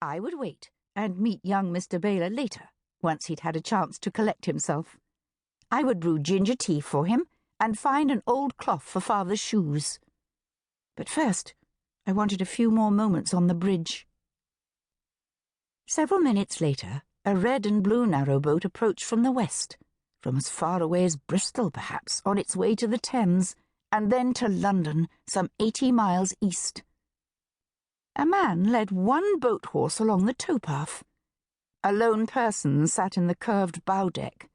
I would wait and meet young Mr. Baylor later, once he'd had a chance to collect himself. I would brew ginger tea for him and find an old cloth for Father's shoes. But first, I wanted a few more moments on the bridge. Several minutes later, a red and blue narrowboat approached from the west, from as far away as Bristol, perhaps, on its way to the Thames, and then to London, some 80 miles east. A man led one boat horse along the towpath. A lone person sat in the curved bow deck.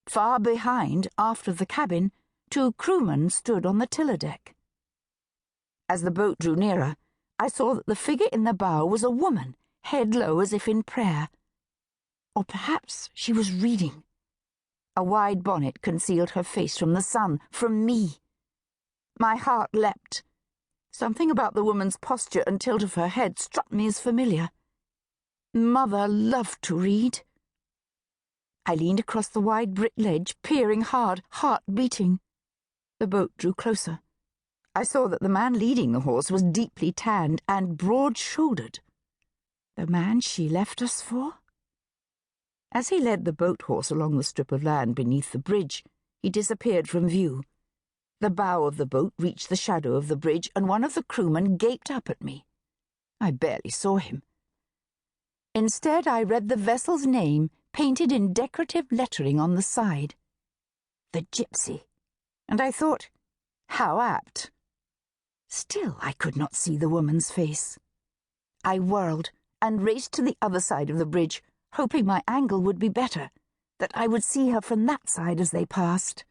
Far behind, aft of the cabin, 2 crewmen stood on the tiller deck. As the boat drew nearer, I saw that the figure in the bow was a woman, head low as if in prayer. Or perhaps she was reading. A wide bonnet concealed her face from the sun, from me. My heart leapt. Something about the woman's posture and tilt of her head struck me as familiar. Mother loved to read. I leaned across the wide brick ledge, peering hard, heart beating. The boat drew closer. I saw that the man leading the horse was deeply tanned and broad-shouldered. The man she left us for? As he led the boat horse along the strip of land beneath the bridge, he disappeared from view. The bow of the boat reached the shadow of the bridge, and one of the crewmen gaped up at me. I barely saw him. Instead, I read the vessel's name painted in decorative lettering on the side. The Gypsy. And I thought, how apt. Still, I could not see the woman's face. I whirled and raced to the other side of the bridge, hoping my angle would be better, that I would see her from that side as they passed.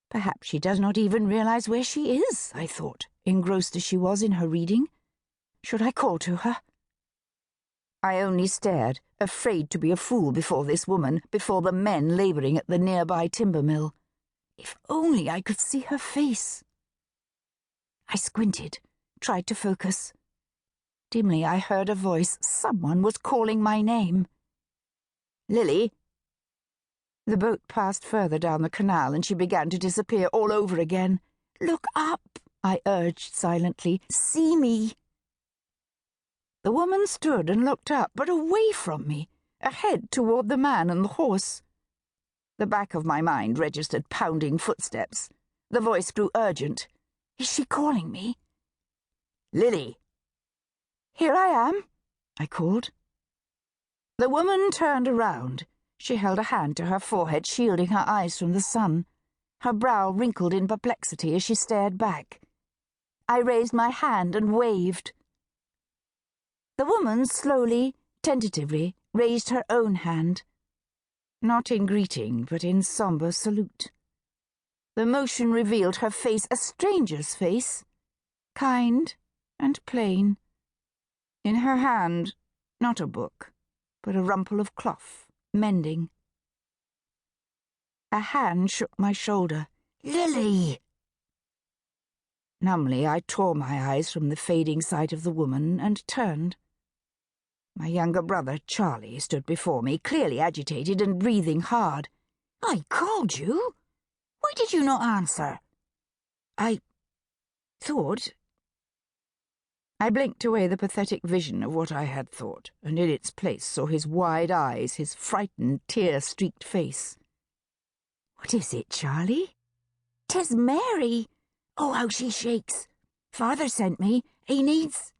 Perhaps she does not even realize where she is, I thought, engrossed as she was in her reading. Should I call to her? I only stared, afraid to be a fool before this woman, before the men labouring at the nearby timber mill. If only I could see her face. I squinted, tried to focus. Dimly I heard a voice. Someone was calling my name. Lily. The boat passed further down the canal and she began to disappear all over again. Look up, I urged silently. See me. The woman stood and looked up, but away from me, ahead toward the man and the horse. The back of my mind registered pounding footsteps. The voice grew urgent. Is she calling me? Lily. Here I am, I called. The woman turned around. She held a hand to her forehead, shielding her eyes from the sun. Her brow wrinkled in perplexity as she stared back. I raised my hand and waved. The woman slowly, tentatively, raised her own hand. Not in greeting, but in sombre salute. The motion revealed her face, a stranger's face, kind and plain. In her hand, not a book, but a rumple of cloth, mending. A hand shook my shoulder. Lily! Numbly, I tore my eyes from the fading sight of the woman and turned. My younger brother, Charlie, stood before me, clearly agitated and breathing hard. I called you. Why did you not answer? I thought... I blinked away the pathetic vision of what I had thought, and in its place saw his wide eyes, his frightened, tear-streaked face. What is it, Charlie? 'Tis Mary. Oh, how she shakes. Father sent me. He needs...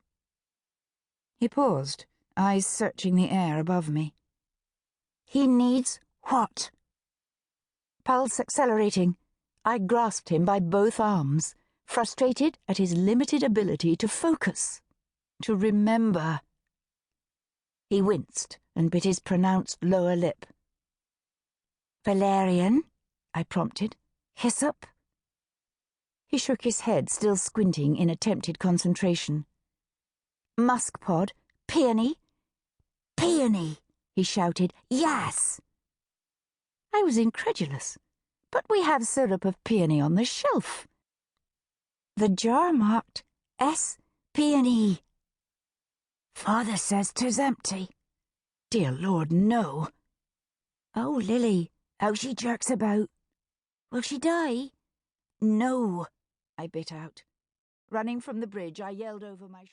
He paused, eyes searching the air above me. He needs what? Pulse accelerating, I grasped him by both arms, frustrated at his limited ability to focus, to remember. He winced and bit his pronounced lower lip. Valerian, I prompted. Hyssop? He shook his head, still squinting in attempted concentration. Muskpod, peony. Peony, he shouted. Yes! I was incredulous. But we have syrup of peony on the shelf. The jar marked S. Peony. Father says 'tis empty. Dear Lord, no. Oh, Lily, how she jerks about. Will she die? No, I bit out. Running from the bridge, I yelled over my shoulder.